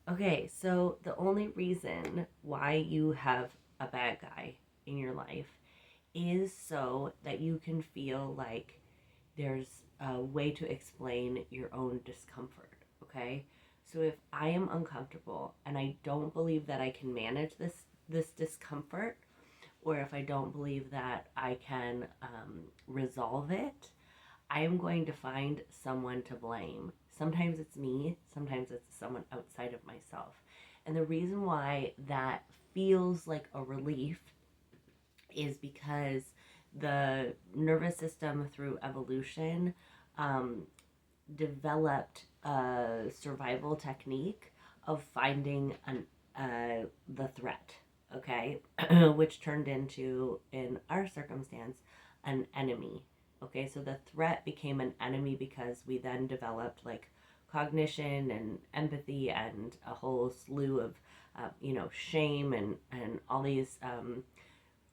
Okay, so the only reason why you have a bad guy in your life is so that you can feel like there's a way to explain your own discomfort, okay? So if I am uncomfortable and I don't believe that I can manage this discomfort, or if I don't believe that I can resolve it, I am going to find someone to blame. Sometimes it's me, sometimes it's someone outside of myself. And the reason why that feels like a relief is because the nervous system through evolution um, developed a survival technique of finding the threat, okay, which turned into, in our circumstance, an enemy. Okay, so the threat became an enemy because we then developed like cognition and empathy and a whole slew of, shame and all these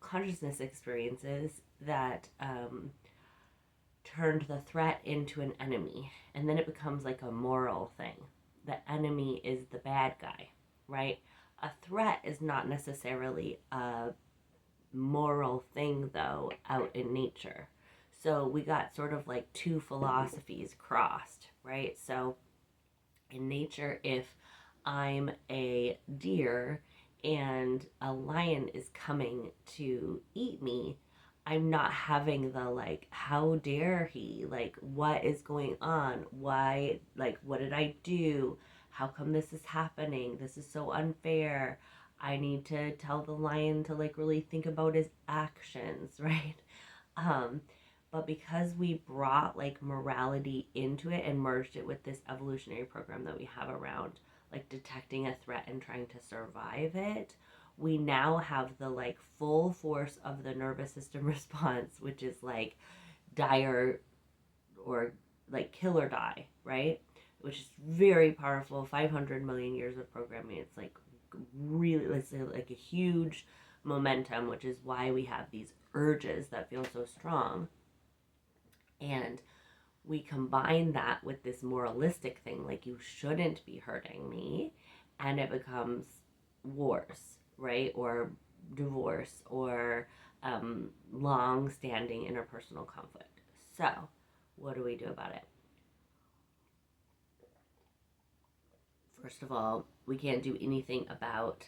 consciousness experiences that turned the threat into an enemy. And then it becomes like a moral thing. The enemy is the bad guy, right? A threat is not necessarily a moral thing, though, out in nature. So we got sort of like two philosophies crossed, right? So in nature, if I'm a deer and a lion is coming to eat me, I'm not having the like, how dare he? Like, what is going on? Why? Like, what did I do? How come this is happening? This is so unfair. I need to tell the lion to like really think about his actions, right? Um, but because we brought like morality into it and merged it with this evolutionary program that we have around like detecting a threat and trying to survive it, we now have the like full force of the nervous system response, which is like dire or like kill or die, right? Which is very powerful. 500 million years of programming. It's like really, let's say, like a huge momentum, which is why we have these urges that feel so strong. And we combine that with this moralistic thing, like you shouldn't be hurting me, and it becomes wars, right? Or divorce, or long standing interpersonal conflict. So, what do we do about it? First of all, we can't do anything about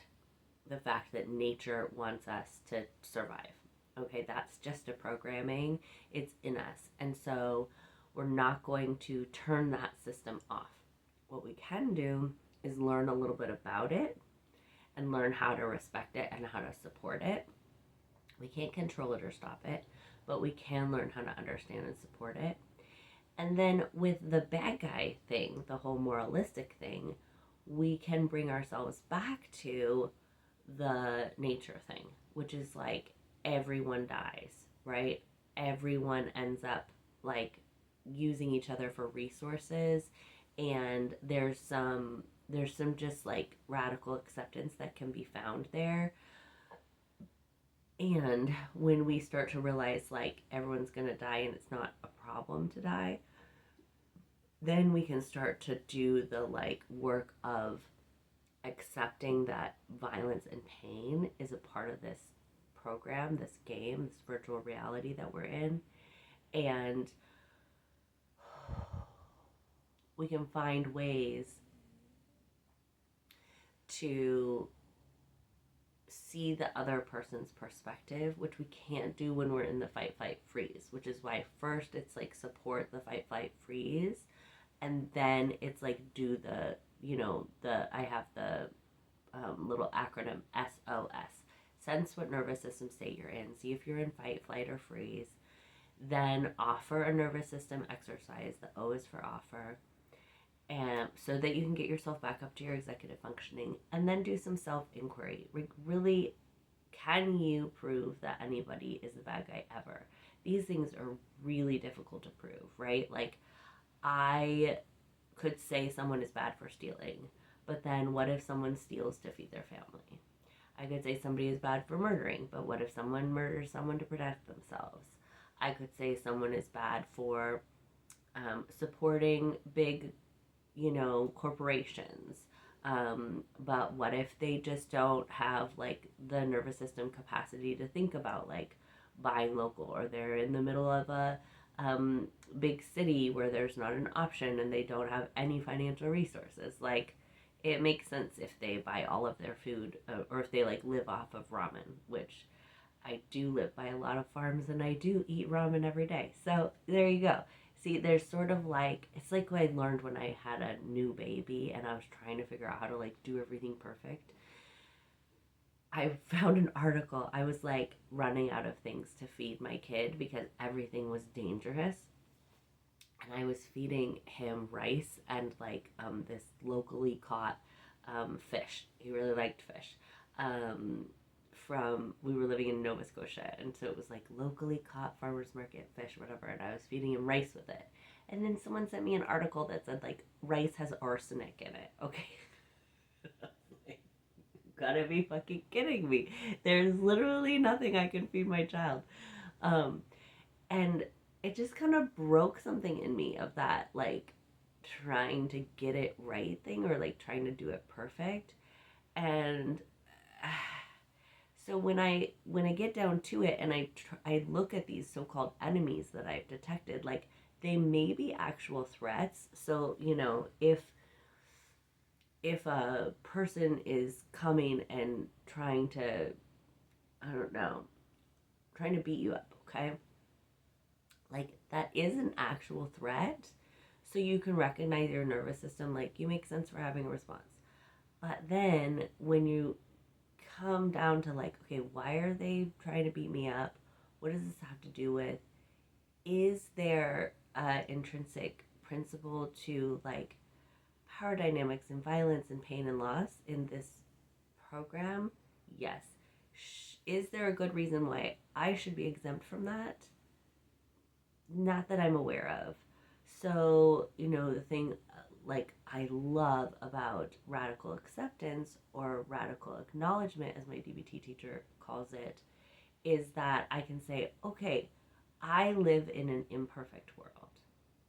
the fact that nature wants us to survive. Okay, that's just a programming, it's in us. And so we're not going to turn that system off. What we can do is learn a little bit about it and learn how to respect it and how to support it. We can't control it or stop it, but we can learn how to understand and support it. And then with the bad guy thing, the whole moralistic thing, we can bring ourselves back to the nature thing, which is like everyone dies, right? Everyone ends up like using each other for resources, and there's some just like radical acceptance that can be found there. And when we start to realize like everyone's going to die and it's not a problem to die, then we can start to do the like work of accepting that violence and pain is a part of this program, this game, this virtual reality that we're in. And we can find ways to see the other person's perspective, which we can't do when we're in the fight, flight, freeze, which is why first it's like support the fight, flight, freeze. And then it's like do the, I have the little acronym SOS. Sense what nervous system state you're in. See if you're in fight, flight, or freeze. Then offer a nervous system exercise. The O is for offer. And so that you can get yourself back up to your executive functioning. And then do some self inquiry. Really, can you prove that anybody is the bad guy ever? These things are really difficult to prove, right? Like, I could say someone is bad for stealing, but then what if someone steals to feed their family? I could say somebody is bad for murdering, but what if someone murders someone to protect themselves? I could say someone is bad for supporting big, corporations. But what if they just don't have like the nervous system capacity to think about like buying local, or they're in the middle of a um, big city where there's not an option and they don't have any financial resources? Like, it makes sense if they buy all of their food, or if they like live off of ramen, which I do live by a lot of farms and I do eat ramen every day. So there you go. See, there's sort of like, it's like what I learned when I had a new baby and I was trying to figure out how to like do everything perfect. I found an article. I was like running out of things to feed my kid because everything was dangerous. And I was feeding him rice and like this locally caught fish. He really liked fish. Um, we were living in Nova Scotia, and so it was like locally caught farmers market fish, whatever. And I was feeding him rice with it. And then someone sent me an article that said like rice has arsenic in it. Okay. Like, gotta be fucking kidding me. There's literally nothing I can feed my child. Um, and it just kind of broke something in me of that like trying to get it right thing, or like trying to do it perfect. And so when I get down to it and I look at these so-called enemies that I've detected, like they may be actual threats. So, if a person is coming and trying to, I don't know, trying to beat you up, okay? Like that is an actual threat. So you can recognize your nervous system, like you make sense for having a response. But then when you come down to like, okay, why are they trying to beat me up? What does this have to do with? Is there intrinsic principle to like power dynamics and violence and pain and loss in this program? Yes. Is there a good reason why I should be exempt from that? Not that I'm aware of. So, the thing like I love about radical acceptance, or radical acknowledgement, as my DBT teacher calls it, is that I can say, okay, I live in an imperfect world.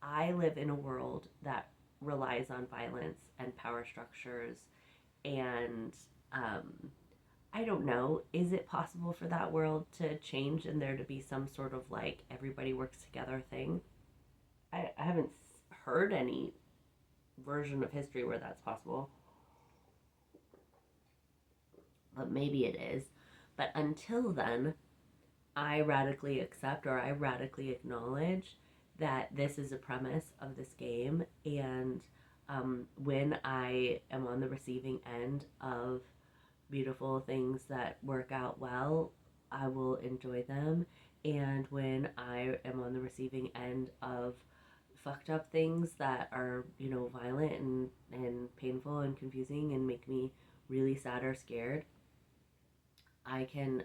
I live in a world that relies on violence and power structures. And I don't know, is it possible for that world to change and there to be some sort of like everybody works together thing? I haven't heard any version of history where that's possible, but maybe it is. But until then, I radically accept, or I radically acknowledge that this is a premise of this game. And when I am on the receiving end of beautiful things that work out well, I will enjoy them. And when I am on the receiving end of fucked up things that are, violent and painful and confusing and make me really sad or scared, I can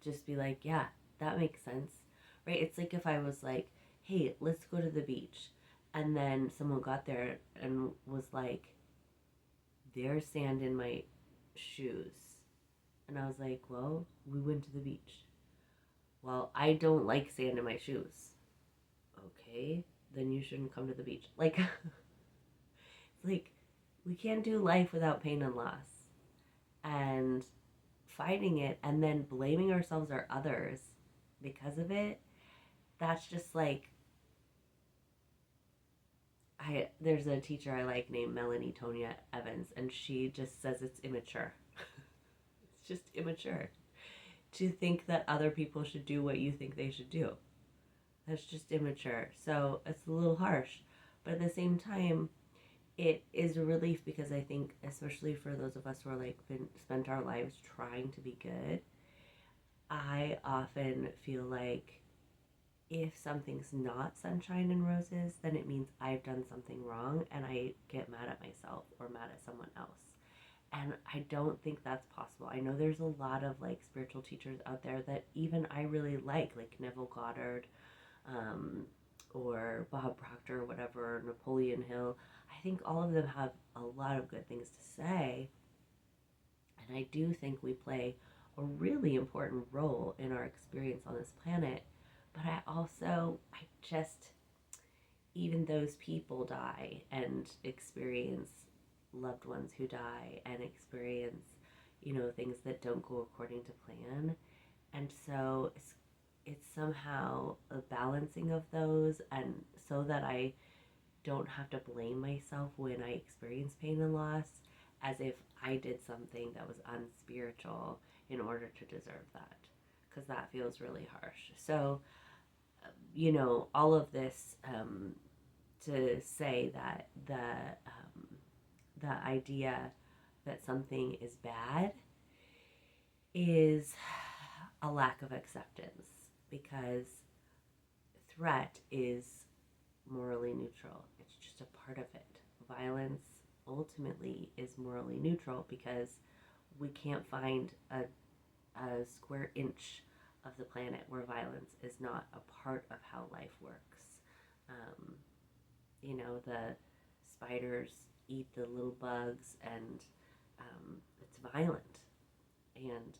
just be like, yeah, that makes sense, right? It's like if I was like, hey, let's go to the beach. And then someone got there and was like, there's sand in my shoes. And I was like, well, we went to the beach. Well, I don't like sand in my shoes. Okay, then you shouldn't come to the beach. Like, like we can't do life without pain and loss. And fighting it and then blaming ourselves or others because of it, that's just like, there's a teacher I like named Melanie Tonya Evans, and she just says it's immature. It's just immature to think that other people should do what you think they should do. That's just immature. So it's a little harsh, but at the same time, it is a relief, because I think, especially for those of us who are like spent our lives trying to be good, I often feel like if something's not sunshine and roses, then it means I've done something wrong, and I get mad at myself or mad at someone else. And I don't think that's possible. I know there's a lot of like spiritual teachers out there that even I really like Neville Goddard, um, or Bob Proctor, or whatever, Napoleon Hill. I think all of them have a lot of good things to say. And I do think we play a really important role in our experience on this planet. But I just, even those people die and experience loved ones who die and experience, you know, things that don't go according to plan. And so it's somehow a balancing of those, and so that I don't have to blame myself when I experience pain and loss as if I did something that was unspiritual in order to deserve that, because that feels really harsh. So, you know, all of this to say that the idea that something is bad is a lack of acceptance, because threat is morally neutral. It's just a part of it. Violence ultimately is morally neutral because we can't find a square inch of the planet where violence is not a part of how life works. Um, you know, the spiders eat the little bugs, and it's violent. And,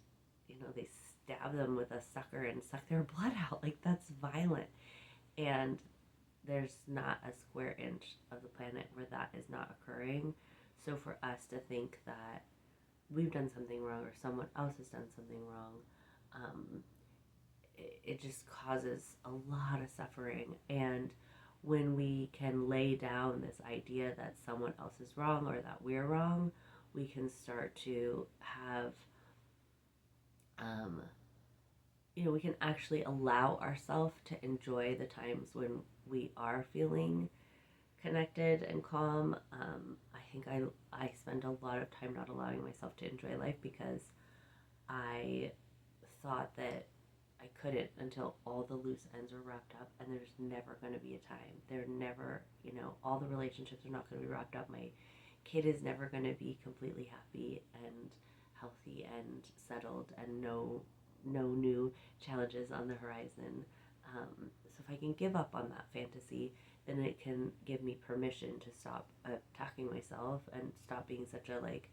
you know, they stab them with a sucker and suck their blood out. Like, that's violent. And there's not a square inch of the planet where that is not occurring. So for us to think that we've done something wrong or someone else has done something wrong, it just causes a lot of suffering. And when we can lay down this idea that someone else is wrong or that we're wrong, we can start to have, you know, we can actually allow ourselves to enjoy the times when we are feeling connected and calm. I think I spend a lot of time not allowing myself to enjoy life because I thought that I couldn't until all the loose ends were wrapped up, and there's never going to be a time. They're never, you know, all the relationships are not going to be wrapped up. My kid is never going to be completely happy and healthy and settled, and no new challenges on the horizon. So if I can give up on that fantasy, then it can give me permission to stop attacking myself and stop being such a like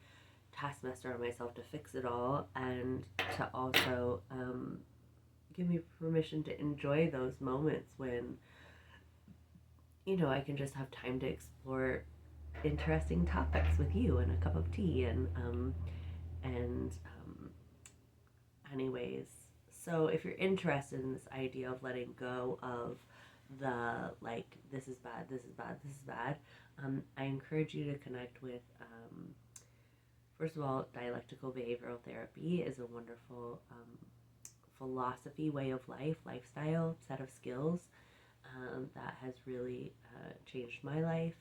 taskmaster on myself to fix it all, and to also give me permission to enjoy those moments when, you know, I can just have time to explore interesting topics with you and a cup of tea and anyways. So if you're interested in this idea of letting go of the like, this is bad, this is bad, this is bad, I encourage you to connect with, first of all, dialectical behavioral therapy is a wonderful philosophy, way of life, lifestyle, set of skills that has really changed my life.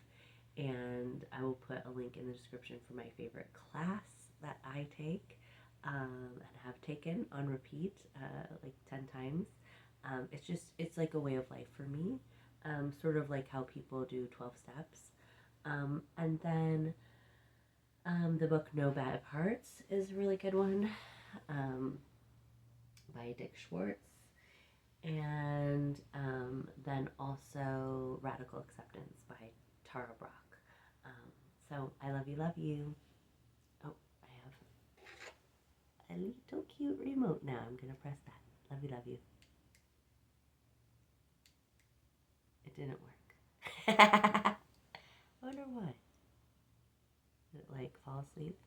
And I will put a link in the description for my favorite class that I take and have taken on repeat like 10 times. It's like a way of life for me, sort of like how people do 12 steps. And then the book No Bad Parts is a really good one, by Dick Schwartz. And then also Radical Acceptance by Tara Brach. So I love you, love you. Oh, I have a little cute remote now. I'm going to press that. Love you, love you. It didn't work. I wonder why. Did it like fall asleep?